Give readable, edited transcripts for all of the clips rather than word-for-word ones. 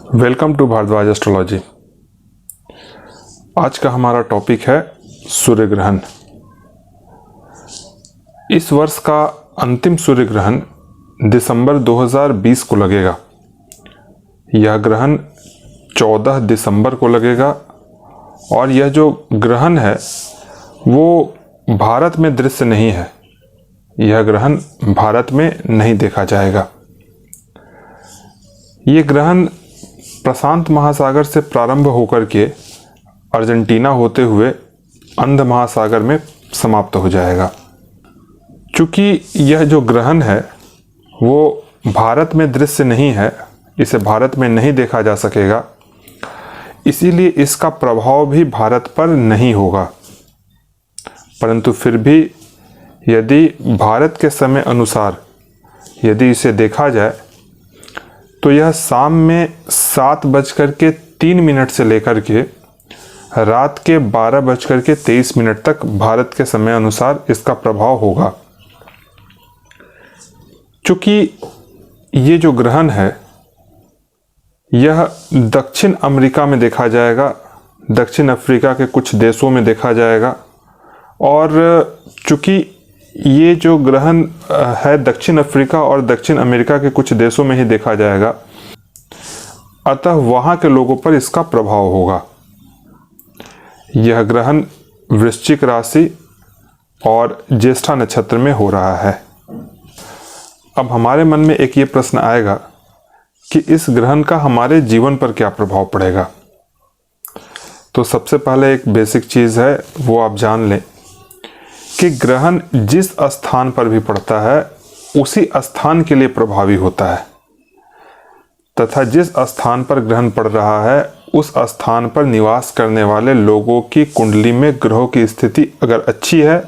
Welcome to Bhardwaj astrology. आज का हमारा टॉपिक है सूर्य ग्रहण। इस वर्ष का अंतिम सूर्य ग्रहण दिसंबर 2020 को लगेगा। यह ग्रहण 14 दिसंबर को लगेगा और यह जो ग्रहण है वो भारत में दृश्य नहीं है। यह ग्रहण भारत में नहीं देखा जाएगा। ये ग्रहण प्रशांत महासागर से प्रारंभ होकर के अर्जेंटीना होते हुए अंध महासागर में समाप्त हो जाएगा। चूँकि यह जो ग्रहण है वो भारत में दृश्य नहीं है, इसे भारत में नहीं देखा जा सकेगा, इसीलिए इसका प्रभाव भी भारत पर नहीं होगा। परंतु फिर भी यदि भारत के समय अनुसार यदि इसे देखा जाए तो यह शाम में 7:03 से लेकर के रात के 12:23 तक भारत के समय अनुसार इसका प्रभाव होगा। चूँकि ये जो ग्रहण है यह दक्षिण अमेरिका में देखा जाएगा, दक्षिण अफ्रीका के कुछ देशों में देखा जाएगा और चूँकि ये जो ग्रहण है दक्षिण अफ्रीका और दक्षिण अमेरिका के कुछ देशों में ही देखा जाएगा, अतः वहाँ के लोगों पर इसका प्रभाव होगा। यह ग्रहण वृश्चिक राशि और ज्येष्ठा नक्षत्र में हो रहा है। अब हमारे मन में एक ये प्रश्न आएगा कि इस ग्रहण का हमारे जीवन पर क्या प्रभाव पड़ेगा। तो सबसे पहले एक बेसिक चीज़ है वो आप जान लें कि ग्रहण जिस स्थान पर भी पड़ता है उसी स्थान के लिए प्रभावी होता है, तथा जिस स्थान पर ग्रहण पड़ रहा है उस स्थान पर निवास करने वाले लोगों की कुंडली में ग्रहों की स्थिति अगर अच्छी है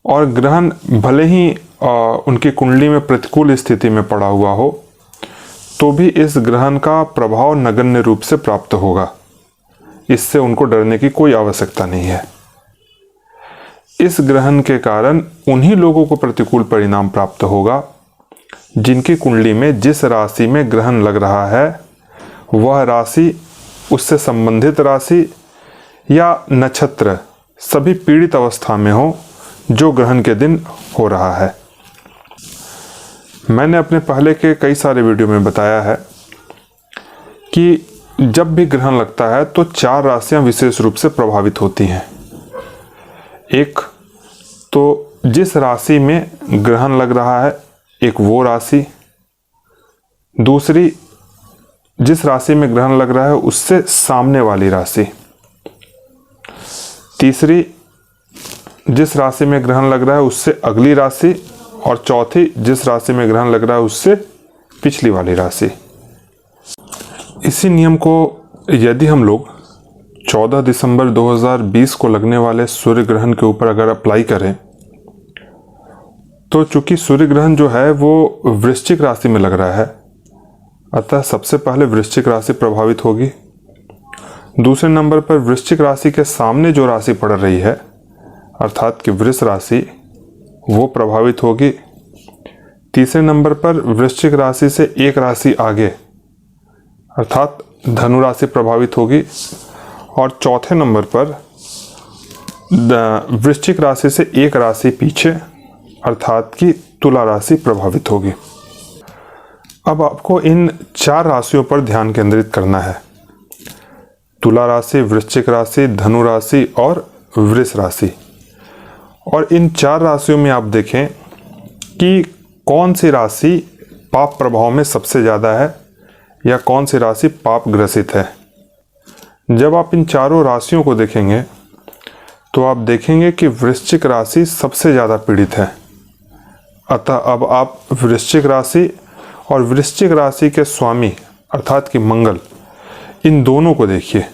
और ग्रहण भले ही उनकी कुंडली में प्रतिकूल स्थिति में पड़ा हुआ हो तो भी इस ग्रहण का प्रभाव नगण्य रूप से प्राप्त होगा। इससे उनको डरने की कोई आवश्यकता नहीं है। इस ग्रहण के कारण उन्हीं लोगों को प्रतिकूल परिणाम प्राप्त होगा जिनकी कुंडली में जिस राशि में ग्रहण लग रहा है वह राशि, उससे संबंधित राशि या नक्षत्र सभी पीड़ित अवस्था में हो जो ग्रहण के दिन हो रहा है। मैंने अपने पहले के कई सारे वीडियो में बताया है कि जब भी ग्रहण लगता है तो 4 राशियां विशेष रूप से प्रभावित होती हैं। एक तो जिस राशि में ग्रहण लग रहा है एक वो राशि, दूसरी जिस राशि में ग्रहण लग रहा है उससे सामने वाली राशि, तीसरी जिस राशि में ग्रहण लग रहा है उससे अगली राशि और चौथी जिस राशि में ग्रहण लग रहा है उससे पिछली वाली राशि। इसी नियम को यदि हम लोग 14 दिसंबर 2020 को लगने वाले सूर्य ग्रहण के ऊपर अगर अप्लाई करें तो चूंकि सूर्य ग्रहण जो है वो वृश्चिक राशि में लग रहा है, अतः सबसे पहले वृश्चिक राशि प्रभावित होगी। दूसरे नंबर पर वृश्चिक राशि के सामने जो राशि पड़ रही है अर्थात कि वृष राशि वो प्रभावित होगी। तीसरे नंबर पर वृश्चिक राशि से एक राशि आगे अर्थात धनु राशि प्रभावित होगी और चौथे नंबर पर वृश्चिक राशि से एक राशि पीछे अर्थात कि तुला राशि प्रभावित होगी। अब आपको इन 4 राशियों पर ध्यान केंद्रित करना है, तुला राशि, वृश्चिक राशि, धनु राशि और वृष राशि। और इन 4 राशियों में आप देखें कि कौन सी राशि पाप प्रभाव में सबसे ज़्यादा है या कौन सी राशि पाप ग्रसित है। जब आप इन चारों राशियों को देखेंगे तो आप देखेंगे कि वृश्चिक राशि सबसे ज़्यादा पीड़ित है। अतः अब आप वृश्चिक राशि और वृश्चिक राशि के स्वामी अर्थात कि मंगल, इन दोनों को देखिए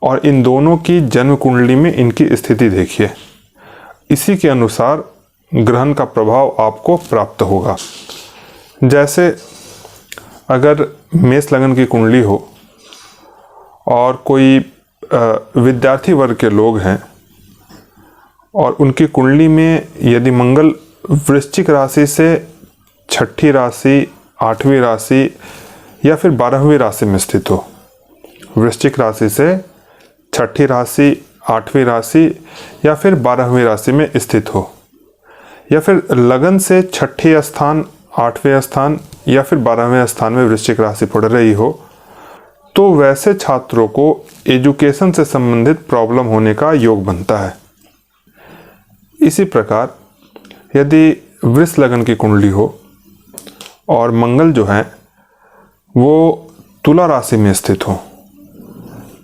और इन दोनों की जन्म कुंडली में इनकी स्थिति देखिए। इसी के अनुसार ग्रहण का प्रभाव आपको प्राप्त होगा। जैसे अगर मेष लग्न की कुंडली हो और कोई विद्यार्थी वर्ग के लोग हैं और उनकी कुंडली में यदि मंगल वृश्चिक राशि से 6ठी राशि, 8वीं राशि या फिर 12वीं राशि में स्थित हो। वृश्चिक राशि से छठी राशि, 8वीं राशि या फिर 12वीं राशि में स्थित हो, या फिर लगन से छठी स्थान, 8वें स्थान या फिर 12वें स्थान में वृश्चिक राशि पड़ रही हो, तो वैसे छात्रों को एजुकेशन से संबंधित प्रॉब्लम होने का योग बनता है। इसी प्रकार यदि वृष लगन की कुंडली हो और मंगल जो है वो तुला राशि में स्थित हो,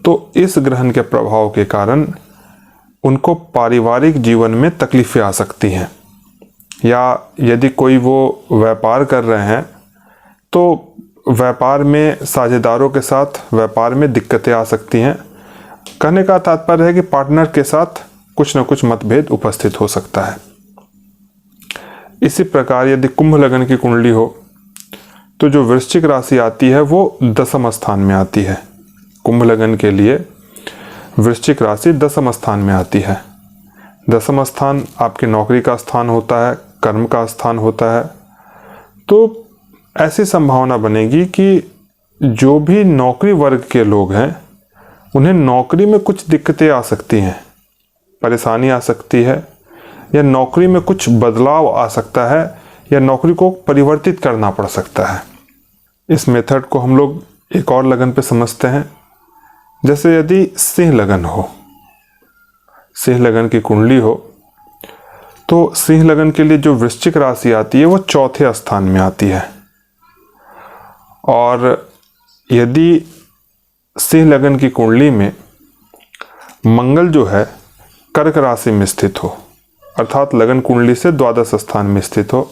तो इस ग्रहण के प्रभाव के कारण उनको पारिवारिक जीवन में तकलीफें आ सकती हैं, या यदि कोई वो व्यापार कर रहे हैं तो व्यापार में साझेदारों के साथ व्यापार में दिक्कतें आ सकती हैं। कहने का तात्पर्य है कि पार्टनर के साथ कुछ न कुछ मतभेद उपस्थित हो सकता है। इसी प्रकार यदि कुंभ लगन की कुंडली हो तो जो वृश्चिक राशि आती है वो 10वें स्थान में आती है। कुंभ लगन के लिए वृश्चिक राशि 10वें स्थान में आती है। 10वां स्थान आपकी नौकरी का स्थान होता है, कर्म का स्थान होता है। तो ऐसी संभावना बनेगी कि जो भी नौकरी वर्ग के लोग हैं उन्हें नौकरी में कुछ दिक्कतें आ सकती हैं, परेशानी आ सकती है, या नौकरी में कुछ बदलाव आ सकता है, या नौकरी को परिवर्तित करना पड़ सकता है। इस मेथड को हम लोग एक और लगन पे समझते हैं। जैसे यदि सिंह लगन हो, सिंह लगन की कुंडली हो, तो सिंह लगन के लिए जो वृश्चिक राशि आती है वो 4थे स्थान में आती है। और यदि सिंह लगन की कुंडली में मंगल जो है कर्क राशि में स्थित हो, अर्थात लगन कुंडली से 12वें स्थान में स्थित हो,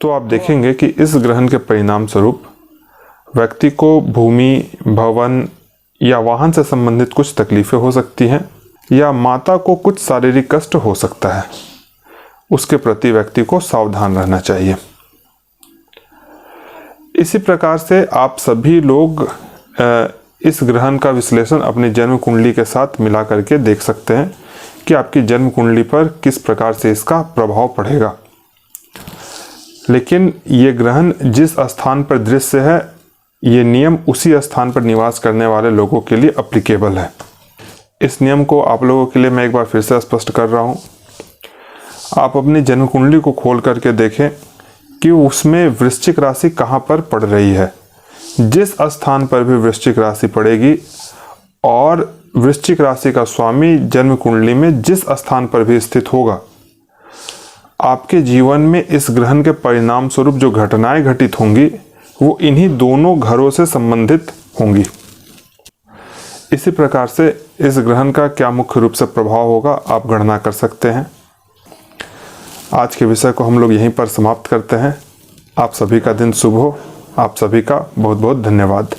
तो आप देखेंगे कि इस ग्रहण के परिणाम स्वरूप व्यक्ति को भूमि, भवन या वाहन से संबंधित कुछ तकलीफें हो सकती हैं, या माता को कुछ शारीरिक कष्ट हो सकता है। उसके प्रति व्यक्ति को सावधान रहना चाहिए। इसी प्रकार से आप सभी लोग इस ग्रहण का विश्लेषण अपनी जन्म कुंडली के साथ मिला करके देख सकते हैं कि आपकी जन्म कुंडली पर किस प्रकार से इसका प्रभाव पड़ेगा। लेकिन ये ग्रहण जिस स्थान पर दृश्य है, ये नियम उसी स्थान पर निवास करने वाले लोगों के लिए एप्लीकेबल है। इस नियम को आप लोगों के लिए मैं एक बार फिर से स्पष्ट कर रहा हूँ। आप अपनी जन्म कुंडली को खोल करके देखें कि उसमें वृश्चिक राशि कहाँ पर पड़ रही है। जिस स्थान पर भी वृश्चिक राशि पड़ेगी और वृश्चिक राशि का स्वामी जन्म कुंडली में जिस स्थान पर भी स्थित होगा, आपके जीवन में इस ग्रहण के परिणाम स्वरूप जो घटनाएं घटित होंगी वो इन्हीं दोनों घरों से संबंधित होंगी। इसी प्रकार से इस ग्रहण का क्या मुख्य रूप से प्रभाव होगा आप गणना कर सकते हैं। आज के विषय को हम लोग यहीं पर समाप्त करते हैं। आप सभी का दिन शुभ हो। आप सभी का बहुत बहुत धन्यवाद।